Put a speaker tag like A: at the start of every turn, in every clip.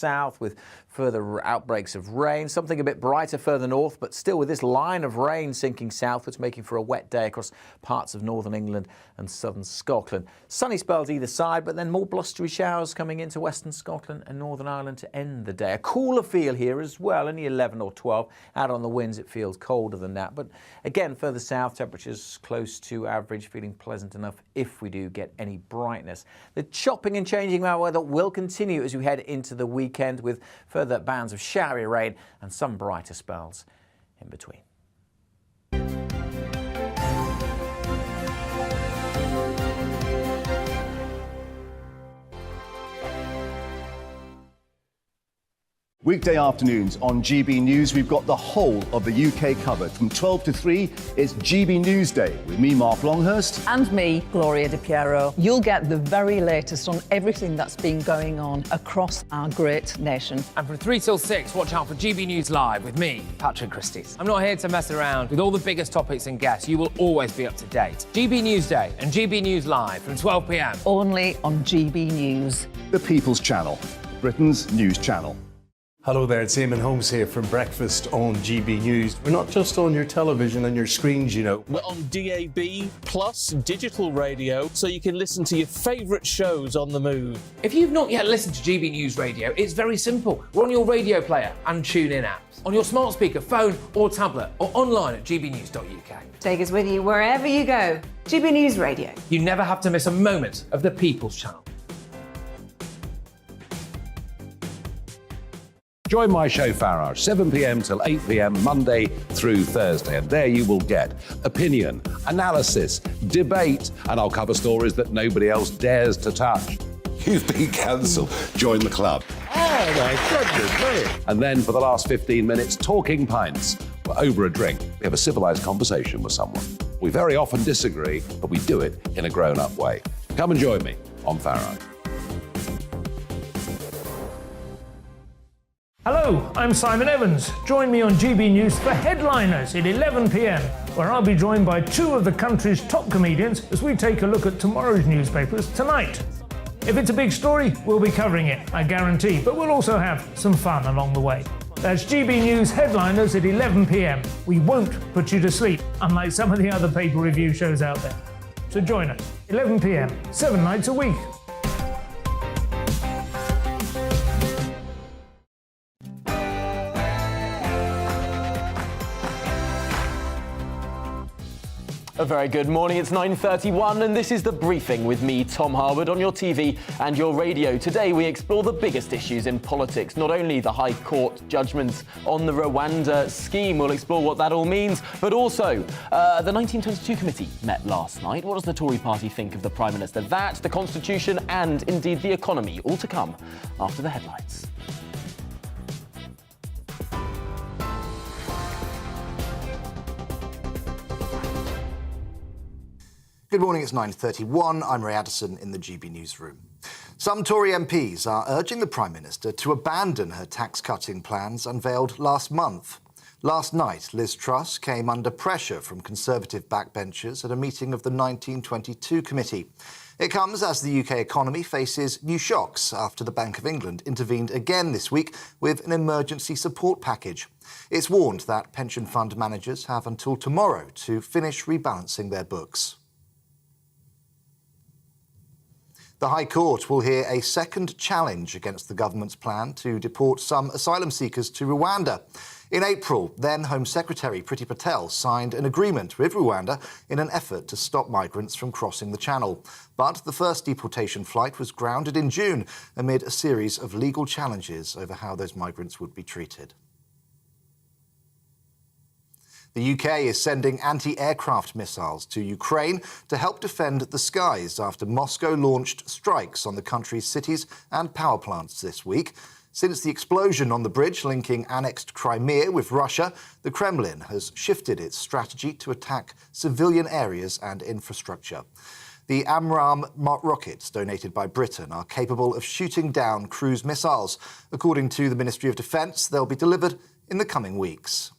A: south with further outbreaks of rain. Something a bit brighter further north, but still with this line of rain sinking southwards, making for a wet day across parts of northern England and southern Scotland. Sunny spells either side, but then more blustery showers coming into western Scotland and Northern Ireland to end the day. A cooler feel here as well, only 11 or 12. Out on the winds, it feels colder than that. But again, further south, temperatures close to average, feeling pleasant enough if we do get any brightness. The chopping and changing our weather will continue as we head into the weekend, with further bands of showery rain and some brighter spells in between.
B: Weekday afternoons on GB News, we've got the whole of the UK covered. From 12 to 3, it's GB News Day with me, Mark Longhurst.
C: And me, Gloria Di Piero. You'll get the very latest on everything that's been going on across our great nation.
D: And from 3 till 6, watch out for GB News Live with me, Patrick Christys. I'm not here to mess around. With all the biggest topics and guests, you will always be up to date. GB News Day and GB News Live from 12 p.m.
C: Only on GB News.
B: The People's Channel, Britain's news channel.
E: Hello there, it's Eamon Holmes here from Breakfast on GB News. We're not just on your television and your screens, you know.
F: We're on DAB plus digital radio, so you can listen to your favourite shows on the move.
D: If you've not yet listened to GB News Radio, it's very simple. We're on your radio player and TuneIn apps, on your smart speaker, phone or tablet, or online at gbnews.uk.
G: Take us with you wherever you go. GB News Radio.
D: You never have to miss a moment of the People's Channel.
H: Join my show Farage, 7 p.m. till 8 p.m. Monday through Thursday, and there you will get opinion, analysis, debate, and I'll cover stories that nobody else dares to touch. You've been cancelled. Join the club.
E: Oh my goodness me.
H: And then for the last 15 minutes, talking pints. We're over a drink. We have a civilised conversation with someone. We very often disagree, but we do it in a grown-up way. Come and join me on Farage.
I: Hello, I'm Simon Evans. Join me on GB News for Headliners at 11 p.m, where I'll be joined by two of the country's top comedians as we take a look at tomorrow's newspapers tonight. If it's a big story, we'll be covering it, I guarantee, but we'll also have some fun along the way. That's GB News Headliners at 11 p.m. We won't put you to sleep, unlike some of the other paper review shows out there. So join us, 11 p.m, 7 nights a week.
J: A very good morning, it's 9:31 and this is The Briefing with me, Tom Harwood, on your TV and your radio. Today we explore the biggest issues in politics, not only the High Court judgments on the Rwanda scheme, we'll explore what that all means, but also the 1922 committee met last night. What does the Tory party think of the Prime Minister? That, the Constitution and indeed the economy, all to come after the headlines.
K: Good morning, it's 9:31. I'm Ray Addison in the GB newsroom. Some Tory MPs are urging the Prime Minister to abandon her tax-cutting plans unveiled last month. Last night, Liz Truss came under pressure from Conservative backbenchers at a meeting of the 1922 committee. It comes as the UK economy faces new shocks after the Bank of England intervened again this week with an emergency support package. It's warned that pension fund managers have until tomorrow to finish rebalancing their books. The High Court will hear a second challenge against the government's plan to deport some asylum seekers to Rwanda. In April, then Home Secretary Priti Patel signed an agreement with Rwanda in an effort to stop migrants from crossing the Channel. But the first deportation flight was grounded in June amid a series of legal challenges over how those migrants would be treated. The UK is sending anti-aircraft missiles to Ukraine to help defend the skies after Moscow launched strikes on the country's cities and power plants this week. Since the explosion on the bridge linking annexed Crimea with Russia, the Kremlin has shifted its strategy to attack civilian areas and infrastructure. The AMRAAM rockets donated by Britain are capable of shooting down cruise missiles. According to the Ministry of Defence, they'll be delivered in the coming weeks.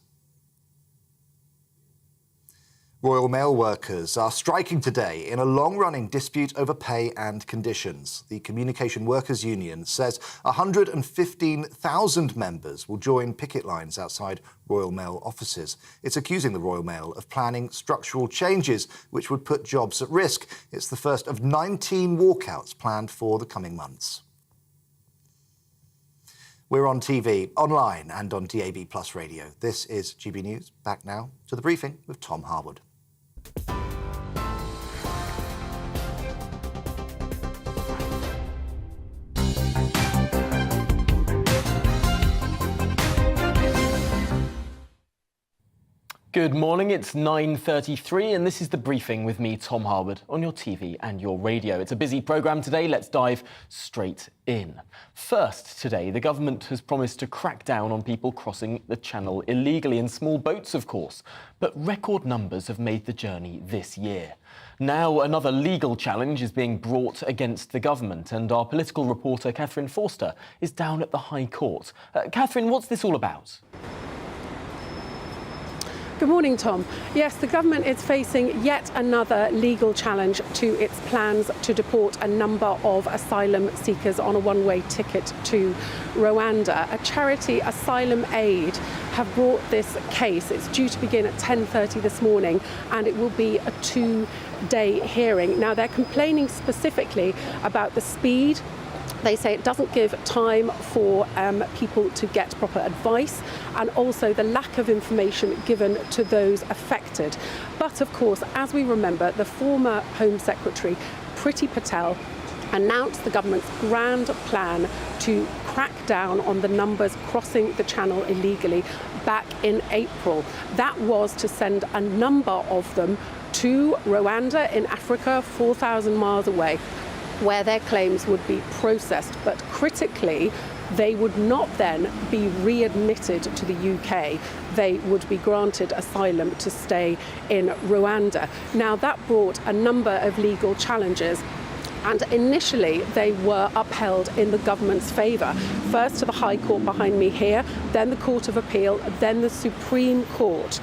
K: Royal Mail workers are striking today in a long-running dispute over pay and conditions. The Communication Workers Union says 115,000 members will join picket lines outside Royal Mail offices. It's accusing the Royal Mail of planning structural changes which would put jobs at risk. It's the first of 19 walkouts planned for the coming months. We're on TV, online and on DAB+ radio. This is GB News. Back now to the briefing with Tom Harwood.
J: Good morning, it's 9:33 and this is the briefing with me, Tom Harwood, on your TV and your radio. It's a busy programme today, let's dive straight in. First today, the government has promised to crack down on people crossing the channel illegally in small boats, of course, but record numbers have made the journey this year. Now another legal challenge is being brought against the government and our political reporter Catherine Forster is down at the High Court. Catherine, what's this all about?
L: Good morning, Tom. Yes, the government is facing yet another legal challenge to its plans to deport a number of asylum seekers on a one-way ticket to Rwanda. A charity, Asylum Aid, have brought this case. It's due to begin at 10:30 this morning and it will be a two-day hearing. Now, they're complaining specifically about the speed. They say it doesn't give time for people to get proper advice and also the lack of information given to those affected. But of course, as we remember, the former Home Secretary, Priti Patel, announced the government's grand plan to crack down on the numbers crossing the channel illegally back in April. That was to send a number of them to Rwanda in Africa, 4,000 miles away, where their claims would be processed, but critically, they would not then be readmitted to the UK. They would be granted asylum to stay in Rwanda. Now, that brought a number of legal challenges, and initially they were upheld in the government's favour. First to the High Court behind me here, then the Court of Appeal, then the Supreme Court.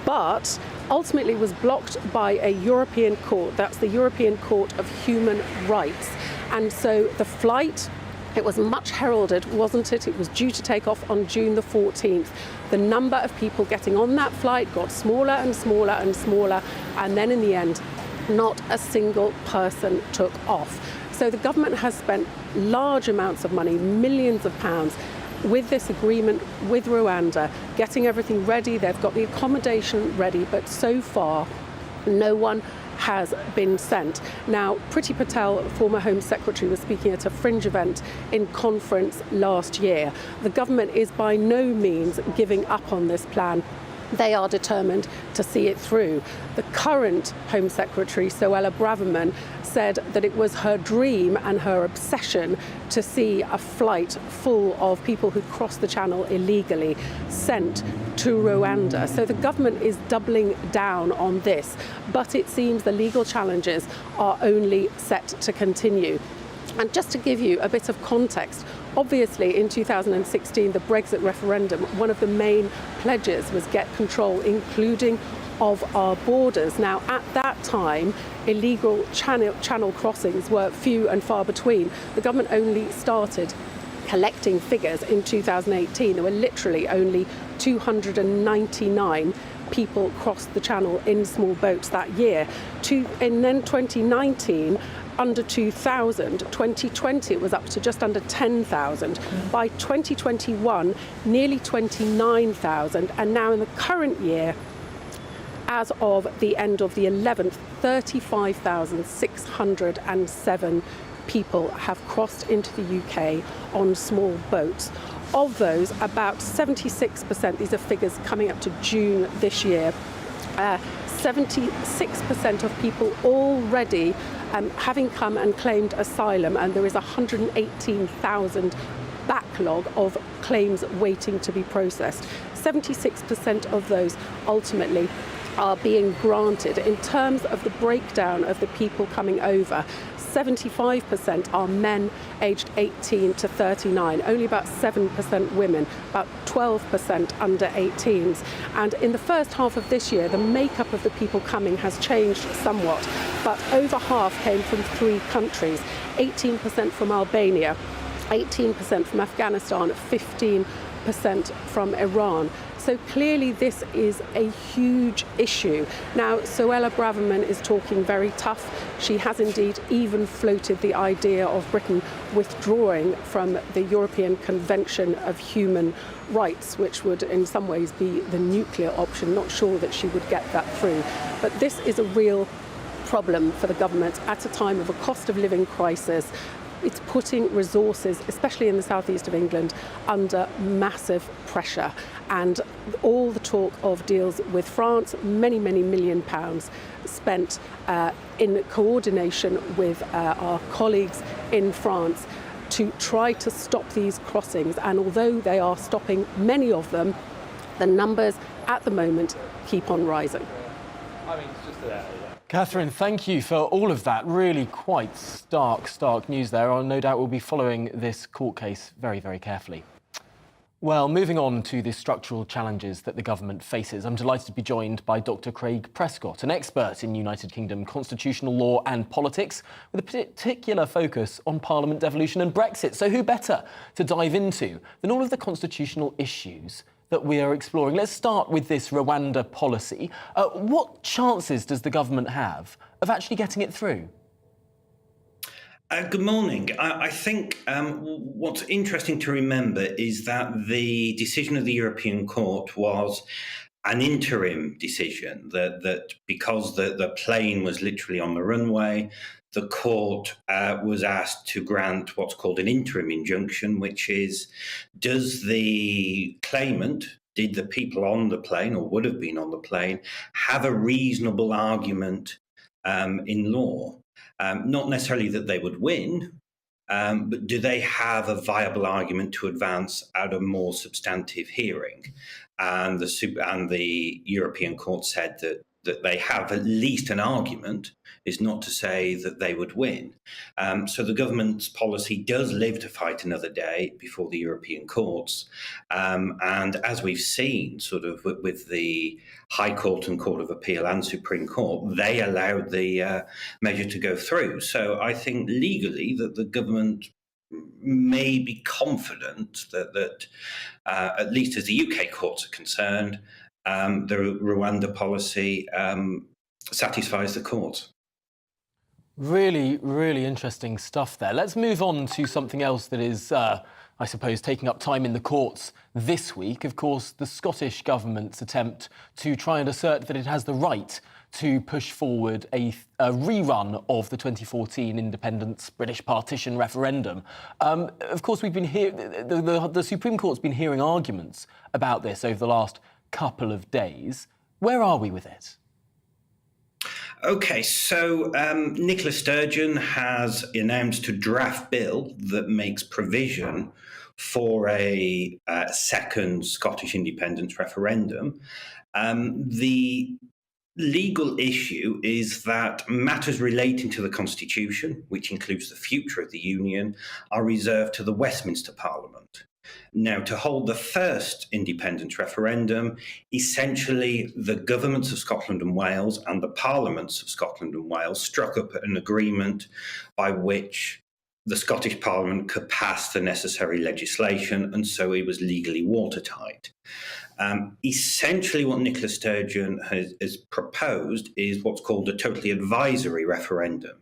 L: But ultimately was blocked by a European court. That's the European Court of Human Rights. And so the flight, it was much heralded, wasn't it? It was due to take off on June the 14th. The number of people getting on that flight got smaller and smaller and smaller. And then in the end, not a single person took off. So the government has spent large amounts of money, millions of pounds, with this agreement with Rwanda, getting everything ready. They've got the accommodation ready, but so far no one has been sent. Now, Priti Patel, former Home Secretary, was speaking at a fringe event in conference last year. The government is by no means giving up on this plan. They are determined to see it through. The current Home Secretary, Suella Braverman, said that it was her dream and her obsession to see a flight full of people who crossed the channel illegally sent to Rwanda. So the government is doubling down on this, but it seems the legal challenges are only set to continue. And just to give you a bit of context, obviously in 2016, the Brexit referendum, one of the main pledges was get control, including of our borders. Now, at that time, illegal channel crossings were few and far between. The government only started collecting figures in 2018. There were literally only 299 people crossed the channel in small boats that year. And then 2019, under 2,000. 2020, it was up to just under 10,000. By 2021, nearly 29,000. And now in the current year, as of the end of the 11th, 35,607 people have crossed into the UK on small boats. Of those, about 76%, these are figures coming up to June this year, 76% of people already having come and claimed asylum, and there is 118,000 backlog of claims waiting to be processed. 76% of those ultimately are being granted. In terms of the breakdown of the people coming over, 75% are men aged 18 to 39, only about 7% women, about 12% under 18s. And in the first half of this year, the makeup of the people coming has changed somewhat, but over half came from 3 countries, 18% from Albania, 18% from Afghanistan, 15% from Iran. So clearly this is a huge issue. Now, Suella Braverman is talking very tough. She has indeed even floated the idea of Britain withdrawing from the European Convention of Human Rights, which would in some ways be the nuclear option. Not sure that she would get that through. But this is a real problem for the government at a time of a cost of living crisis. It's putting resources, especially in the southeast of England, under massive pressure. And all the talk of deals with France, many, many million pounds spent in coordination with our colleagues in France to try to stop these crossings. And although they are stopping many of them, the numbers at the moment keep on rising.
J: I mean, it's just Catherine, thank you for all of that. Really quite stark news there. No doubt we'll be following this court case very, very carefully. Well, moving on to the structural challenges that the government faces, I'm delighted to be joined by Dr. Craig Prescott, an expert in United Kingdom constitutional law and politics, with a particular focus on Parliament devolution and Brexit. So who better to dive into than all of the constitutional issues that we are exploring? Let's start with this Rwanda policy. What chances does the government have of actually getting it through?
M: Good morning. I think what's interesting to remember is that the decision of the European Court was an interim decision, that because the plane was literally on the runway, the court was asked to grant what's called an interim injunction, which is, does the claimant, did the people on the plane or would have been on the plane have a reasonable argument in law? Not necessarily that they would win, but do they have a viable argument to advance at a more substantive hearing? And the European Court said that they have at least an argument, is not to say that they would win. So the government's policy does live to fight another day before the European courts. And as we've seen, sort of with the High Court and Court of Appeal and Supreme Court, they allowed the measure to go through. So I think legally that the government may be confident that at least as the UK courts are concerned, the Rwanda policy satisfies the courts.
J: Really, really interesting stuff there. Let's move on to something else that is, I suppose, taking up time in the courts this week. Of course, the Scottish Government's attempt to try and assert that it has the right to push forward a rerun of the 2014 independence British partition referendum. Of course, we've been the Supreme Court's been hearing arguments about this over the last couple of days. Where are we with it?
M: OK, so Nicola Sturgeon has announced a draft bill that makes provision for a second Scottish independence referendum. The legal issue is that matters relating to the Constitution, which includes the future of the Union, are reserved to the Westminster Parliament. Now, to hold the first independence referendum, essentially the governments of Scotland and Wales and the parliaments of Scotland and Wales struck up an agreement by which the Scottish Parliament could pass the necessary legislation, and so it was legally watertight. Essentially, what Nicola Sturgeon has proposed is what's called a totally advisory referendum.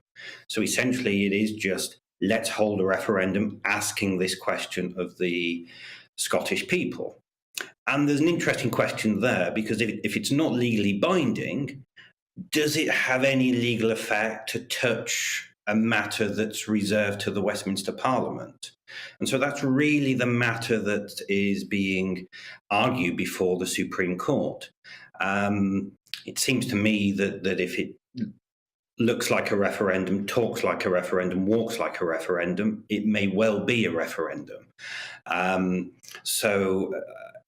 M: So essentially, it is just, let's hold a referendum asking this question of the Scottish people. And there's an interesting question there, because if it's not legally binding, does it have any legal effect to touch a matter that's reserved to the Westminster Parliament? And so that's really the matter that is being argued before the Supreme Court. It seems to me that if it looks like a referendum, talks like a referendum, walks like a referendum, it may well be a referendum. So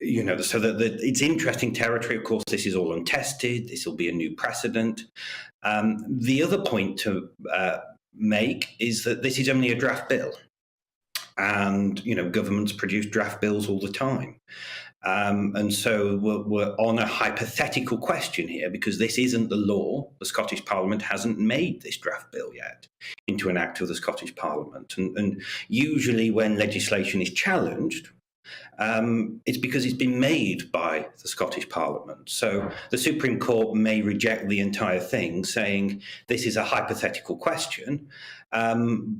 M: it's interesting territory. Of course, this is all untested. This will be a new precedent. The other point to make is that this is only a draft bill. And, governments produce draft bills all the time. And so we're on a hypothetical question here because this isn't the law. The Scottish Parliament hasn't made this draft bill yet into an act of the Scottish Parliament. And usually when legislation is challenged, it's because it's been made by the Scottish Parliament. So the Supreme Court may reject the entire thing, saying this is a hypothetical question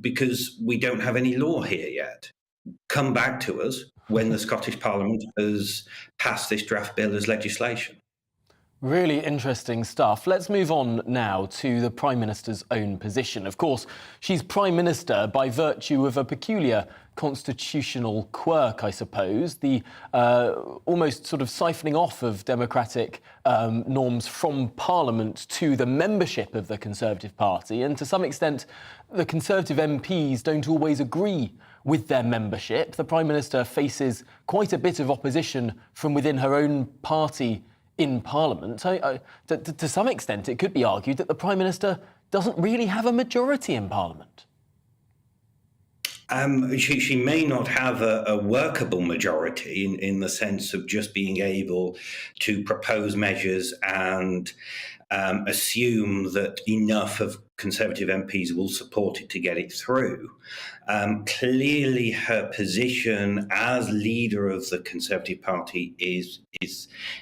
M: because we don't have any law here yet. Come back to us when the Scottish Parliament has passed this draft bill as legislation.
J: Really interesting stuff. Let's move on now to the Prime Minister's own position. Of course, she's Prime Minister by virtue of a peculiar constitutional quirk, I suppose, the almost sort of siphoning off of democratic norms from Parliament to the membership of the Conservative Party. And to some extent, the Conservative MPs don't always agree with their membership. The Prime Minister faces quite a bit of opposition from within her own party in Parliament. To some extent, it could be argued that the Prime Minister doesn't really have a majority in Parliament.
M: She may not have a workable majority in the sense of just being able to propose measures and assume that enough of Conservative MPs will support it to get it through. Clearly, her position as leader of the Conservative Party is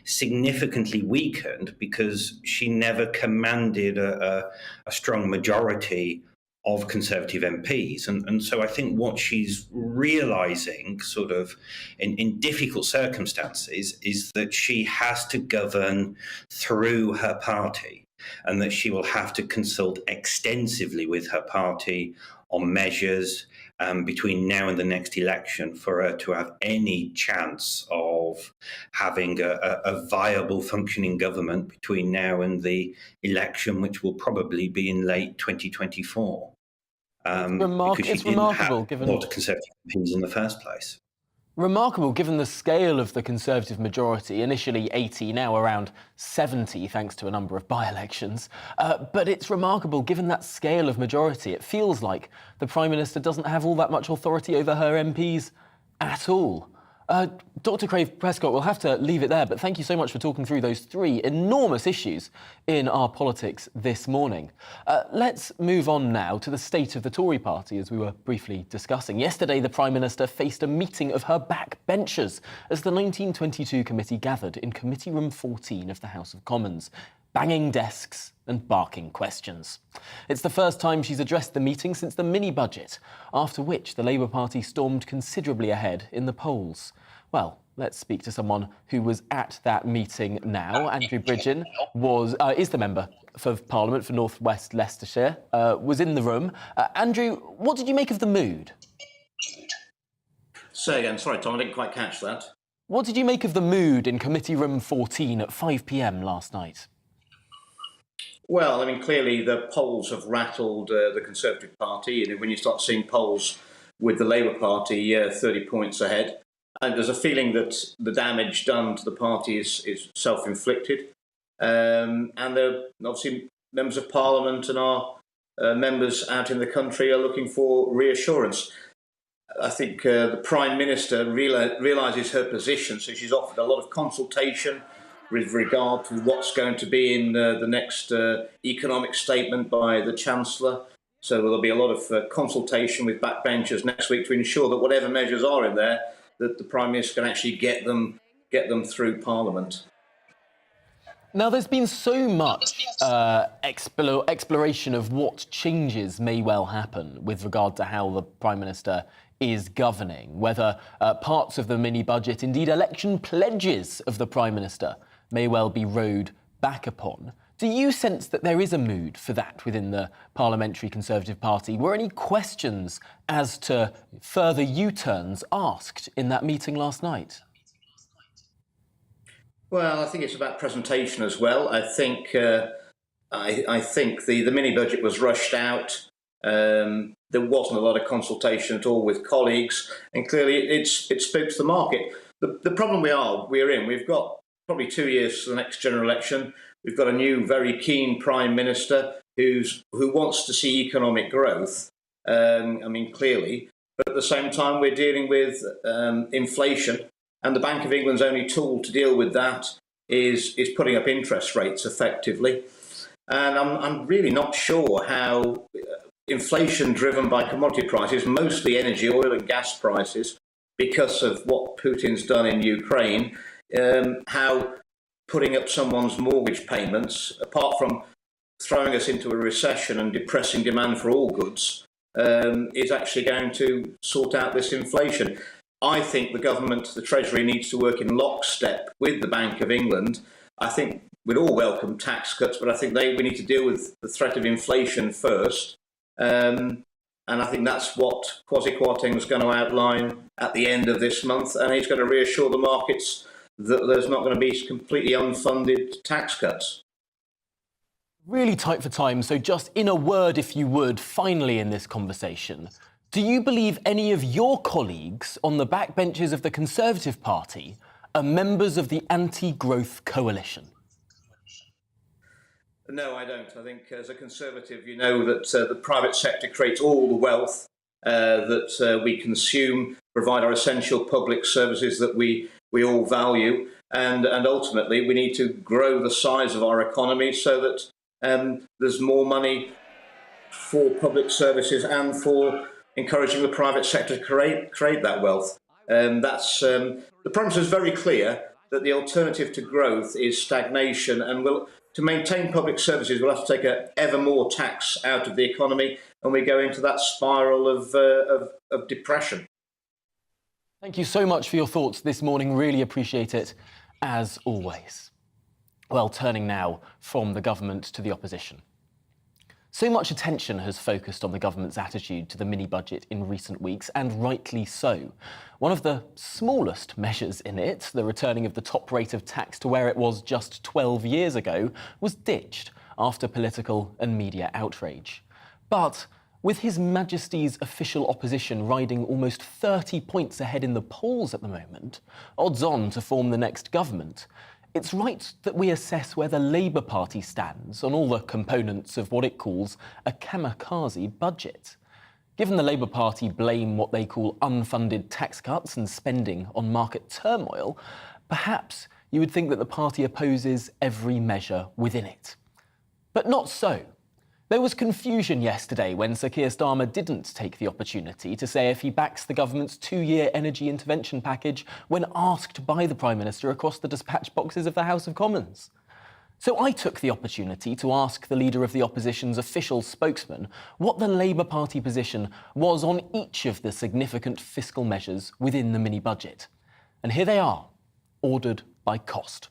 M: significantly weakened because she never commanded a strong majority of Conservative MPs. And so I think what she's realising sort of in difficult circumstances is that she has to govern through her party and that she will have to consult extensively with her party on measures between now and the next election for her to have any chance of having a viable functioning government between now and the election, which will probably be in late 2024.
J: It's remarkable given
M: a lot of Conservative MPs in the first place.
J: Remarkable given the scale of the Conservative majority, initially 80, now around 70, thanks to a number of by-elections. But it's remarkable given that scale of majority. It feels like the Prime Minister doesn't have all that much authority over her MPs at all. Dr. Craig Prescott, we'll have to leave it there, but thank you so much for talking through those three enormous issues in our politics this morning. Let's move on now to the state of the Tory party, as we were briefly discussing. Yesterday, the Prime Minister faced a meeting of her backbenchers as the 1922 committee gathered in Committee Room 14 of the House of Commons, banging desks and barking questions. It's the first time she's addressed the meeting since the mini-budget, after which the Labour Party stormed considerably ahead in the polls. Well, let's speak to someone who was at that meeting now. Andrew Bridgen is the member for Parliament for North West Leicestershire, was in the room. Andrew, what did you make of the mood?
N: Say again, sorry Tom, I didn't quite catch that.
J: What did you make of the mood in Committee Room 14 at 5 p.m. last night?
N: Well, I mean, clearly the polls have rattled the Conservative Party. When you start seeing polls with the Labour Party 30 points ahead, and there's a feeling that the damage done to the party is self-inflicted. And obviously members of Parliament and our members out in the country are looking for reassurance. I think the Prime Minister realises her position, so she's offered a lot of consultation with regard to what's going to be in the next economic statement by the Chancellor. So there'll be a lot of consultation with backbenchers next week to ensure that whatever measures are in there, that the Prime Minister can actually get them through Parliament.
J: Now, there's been so much exploration of what changes may well happen with regard to how the Prime Minister is governing, whether parts of the mini-budget, indeed election pledges of the Prime Minister, may well be rowed back upon. Do you sense that there is a mood for that within the Parliamentary Conservative Party? Were any questions as to further U-turns asked in that meeting last night?
N: Well, I think it's about presentation as well. I think I think the mini-budget was rushed out. There wasn't a lot of consultation at all with colleagues, and clearly it spooks the market. The problem we're in, we've got probably 2 years to the next general election. We've got a new, very keen Prime Minister who wants to see economic growth. Clearly, but at the same time, we're dealing with inflation, and the Bank of England's only tool to deal with that is putting up interest rates effectively. And I'm really not sure how inflation driven by commodity prices, mostly energy, oil and gas prices, because of what Putin's done in Ukraine, how putting up someone's mortgage payments, apart from throwing us into a recession and depressing demand for all goods, is actually going to sort out this inflation. I think the government, the Treasury, needs to work in lockstep with the Bank of England. I think we'd all welcome tax cuts, but I think we need to deal with the threat of inflation first. And I think that's what Kwasi Kwarteng's going to outline at the end of this month, and he's going to reassure the markets that there's not going to be completely unfunded tax cuts.
J: Really tight for time, so just in a word, if you would, finally in this conversation, do you believe any of your colleagues on the backbenches of the Conservative Party are members of the anti-growth coalition?
N: No, I don't. I think as a Conservative, you know that the private sector creates all the wealth that we consume, provide our essential public services that we all value, and ultimately we need to grow the size of our economy so that there's more money for public services and for encouraging the private sector to create that wealth. The premise is very clear that the alternative to growth is stagnation, and to maintain public services, we'll have to take ever more tax out of the economy, and we go into that spiral of depression.
J: Thank you so much for your thoughts this morning. Really appreciate it, as always. Well, turning now from the government to the opposition. So much attention has focused on the government's attitude to the mini-budget in recent weeks, and rightly so. One of the smallest measures in it, the returning of the top rate of tax to where it was just 12 years ago, was ditched after political and media outrage. But with His Majesty's official opposition riding almost 30 points ahead in the polls at the moment, odds on to form the next government, it's right that we assess where the Labour Party stands on all the components of what it calls a kamikaze budget. Given the Labour Party blame what they call unfunded tax cuts and spending on market turmoil, perhaps you would think that the party opposes every measure within it. But not so. There was confusion yesterday when Sir Keir Starmer didn't take the opportunity to say if he backs the government's 2-year energy intervention package when asked by the Prime Minister across the dispatch boxes of the House of Commons. So I took the opportunity to ask the leader of the opposition's official spokesman what the Labour Party position was on each of the significant fiscal measures within the mini-budget. And here they are, ordered by cost.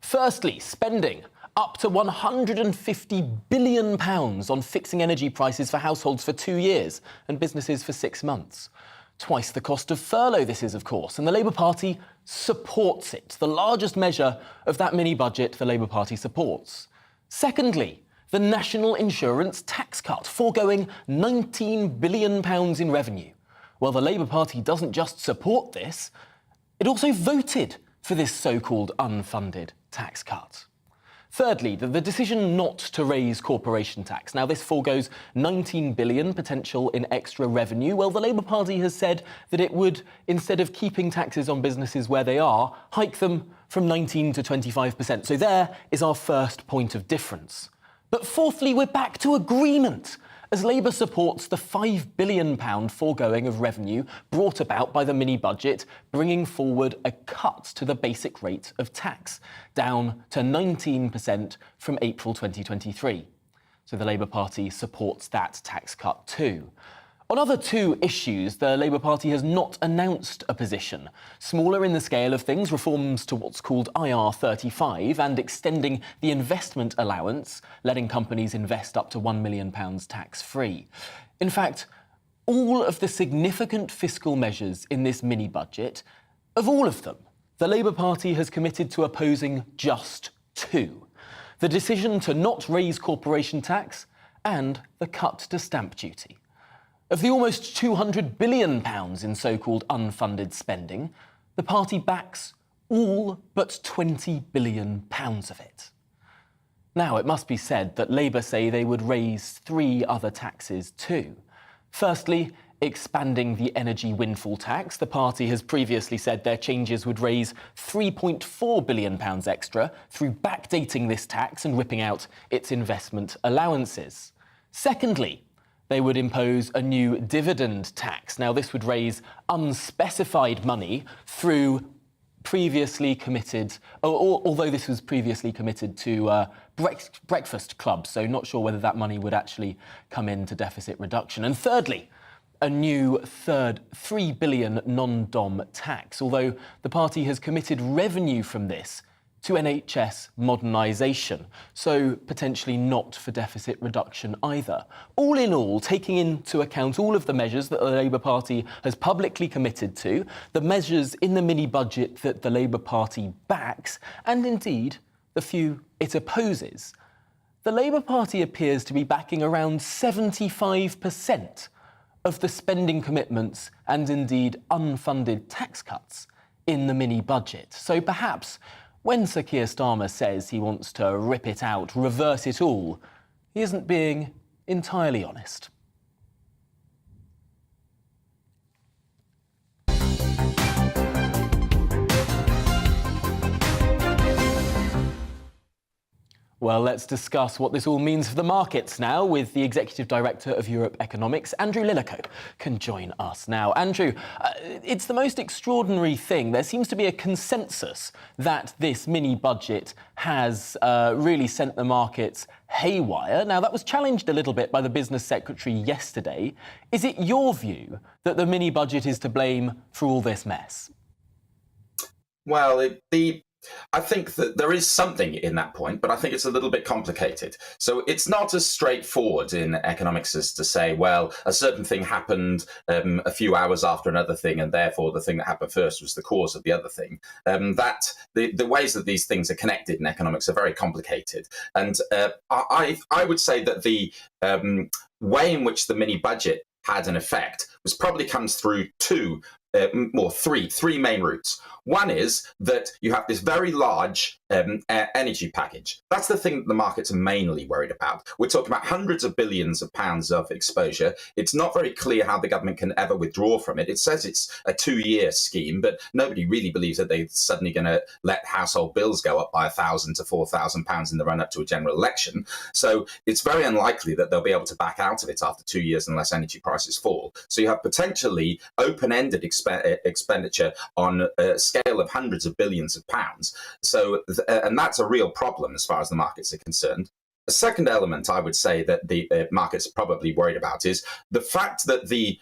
J: Firstly, spending. Up to £150 billion on fixing energy prices for households for 2 years and businesses for 6 months. Twice the cost of furlough, this is, of course, and the Labour Party supports it. The largest measure of that mini-budget the Labour Party supports. Secondly, the national insurance tax cut, foregoing £19 billion in revenue. Well, the Labour Party doesn't just support this, it also voted for this so-called unfunded tax cut. Thirdly, the decision not to raise corporation tax. Now, this foregoes £19 billion potential in extra revenue. Well, the Labour Party has said that it would, instead of keeping taxes on businesses where they are, hike them from 19 to 25%. So there is our first point of difference. But fourthly, we're back to agreement, as Labour supports the £5 billion foregoing of revenue brought about by the mini-budget, bringing forward a cut to the basic rate of tax, down to 19% from April 2023. So the Labour Party supports that tax cut too. On other two issues, the Labour Party has not announced a position. Smaller in the scale of things, reforms to what's called IR35 and extending the investment allowance, letting companies invest up to £1 million tax-free. In fact, all of the significant fiscal measures in this mini-budget, of all of them, the Labour Party has committed to opposing just two: the decision to not raise corporation tax and the cut to stamp duty. Of the almost £200 billion in so-called unfunded spending, the party backs all but £20 billion of it. Now, it must be said that Labour say they would raise 3 other taxes too. Firstly, expanding the energy windfall tax. The party has previously said their changes would raise £3.4 billion extra through backdating this tax and ripping out its investment allowances. Secondly, they would impose a new dividend tax. Now, this would raise unspecified money through previously committed, although this was previously committed to breakfast clubs, so not sure whether that money would actually come into deficit reduction. And thirdly, a new third £3 billion non-dom tax, although the party has committed revenue from this to NHS modernisation, so potentially not for deficit reduction either. All in all, taking into account all of the measures that the Labour Party has publicly committed to, the measures in the mini-budget that the Labour Party backs, and indeed the few it opposes, the Labour Party appears to be backing around 75% of the spending commitments and indeed unfunded tax cuts in the mini-budget. So perhaps when Sir Keir Starmer says he wants to rip it out, reverse it all, he isn't being entirely honest. Well, let's discuss what this all means for the markets now with the Executive Director of Europe Economics, Andrew Lillicoat, can join us now. Andrew, it's the most extraordinary thing. There seems to be a consensus that this mini-budget has really sent the markets haywire. Now, that was challenged a little bit by the Business Secretary yesterday. Is it your view that the mini-budget is to blame for all this mess?
O: Well, I think that there is something in that point, but I think it's a little bit complicated. So it's not as straightforward in economics as to say, well, a certain thing happened a few hours after another thing, and therefore the thing that happened first was the cause of the other thing. The ways that these things are connected in economics are very complicated. And I would say that the way in which the mini budget had an effect probably comes through three main routes. One is that you have this very large energy package. That's the thing that the markets are mainly worried about. We're talking about hundreds of billions of pounds of exposure. It's not very clear how the government can ever withdraw from it. It says it's a 2-year scheme, but nobody really believes that they're suddenly going to let household bills go up by £1,000 to £4,000 in the run-up to a general election. So it's very unlikely that they'll be able to back out of it after 2 years unless energy prices fall. So you have potentially open-ended expenditure on a scale of hundreds of billions of pounds. So, and that's a real problem as far as the markets are concerned. A second element I would say that the markets are probably worried about is the fact that the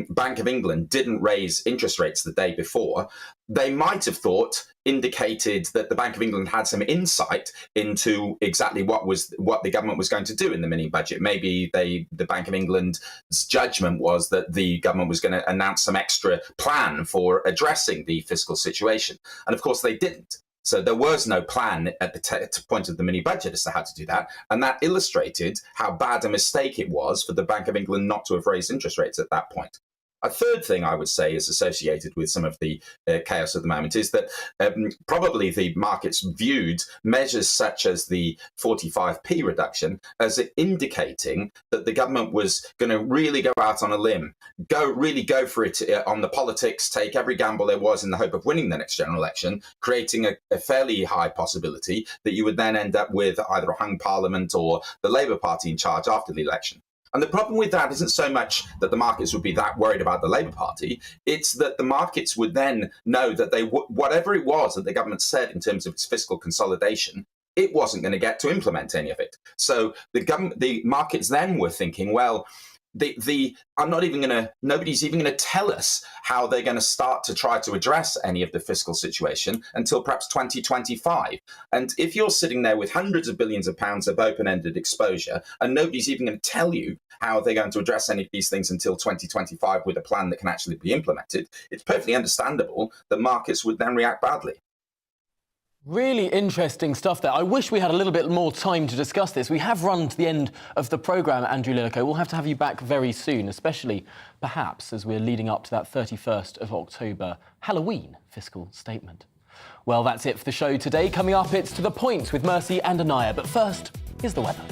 O: Bank of England didn't raise interest rates the day before. They might have thought indicated that the Bank of England had some insight into exactly what the government was going to do in the mini budget. Maybe the Bank of England's judgment was that the government was going to announce some extra plan for addressing the fiscal situation. And of course they didn't. So there was no plan at the point of the mini budget as to how to do that. And that illustrated how bad a mistake it was for the Bank of England not to have raised interest rates at that point. A third thing I would say is associated with some of the chaos at the moment is that probably the markets viewed measures such as the 45p reduction as indicating that the government was going to really go out on a limb, really go for it on the politics, take every gamble there was in the hope of winning the next general election, creating a fairly high possibility that you would then end up with either a hung parliament or the Labour Party in charge after the election. And the problem with that isn't so much that the markets would be that worried about the Labour Party, it's that the markets would then know that whatever it was that the government said in terms of its fiscal consolidation, it wasn't going to get to implement any of it. So the markets then were thinking, well, nobody's even going to tell us how they're going to start to try to address any of the fiscal situation until perhaps 2025. And if you're sitting there with hundreds of billions of pounds of open-ended exposure and nobody's even going to tell you how they're going to address any of these things until 2025 with a plan that can actually be implemented, it's perfectly understandable that markets would then react badly.
J: Really interesting stuff there. I wish we had a little bit more time to discuss this. We have run to the end of the programme, Andrew Lillicoat. We'll have to have you back very soon, especially perhaps as we're leading up to that 31st of October Halloween fiscal statement. Well, that's it for the show today. Coming up, it's To The Point with Mercy and Anaya. But first, here's the weather.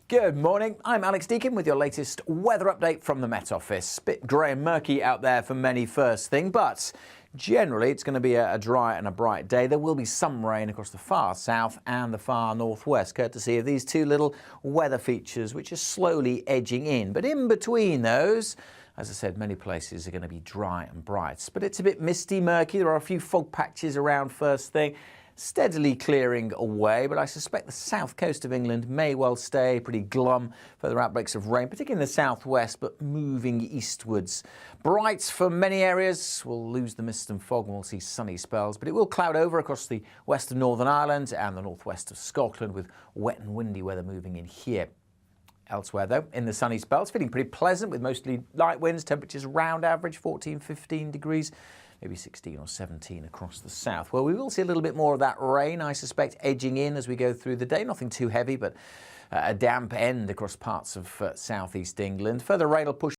A: Good morning, I'm Alex Deakin with your latest weather update from the Met Office. Bit grey and murky out there for many first thing, but generally it's going to be a dry and a bright day. There will be some rain across the far south and the far northwest, courtesy of these two little weather features which are slowly edging in. But in between those, as I said, many places are going to be dry and bright. But it's a bit misty, murky. There are a few fog patches around first thing. Steadily clearing away, but I suspect the south coast of England may well stay pretty glum. Further outbreaks of rain, particularly in the southwest, but moving eastwards. Bright for many areas. We'll lose the mist and fog and we'll see sunny spells, but it will cloud over across the west of Northern Ireland and the northwest of Scotland, with wet and windy weather moving in here. Elsewhere, though, in the sunny spells, feeling pretty pleasant with mostly light winds, temperatures around average, 14, 15 degrees. Maybe 16 or 17 across the south. Well, we will see a little bit more of that rain, I suspect, edging in as we go through the day. Nothing too heavy, but a damp end across parts of southeast England. Further rain will push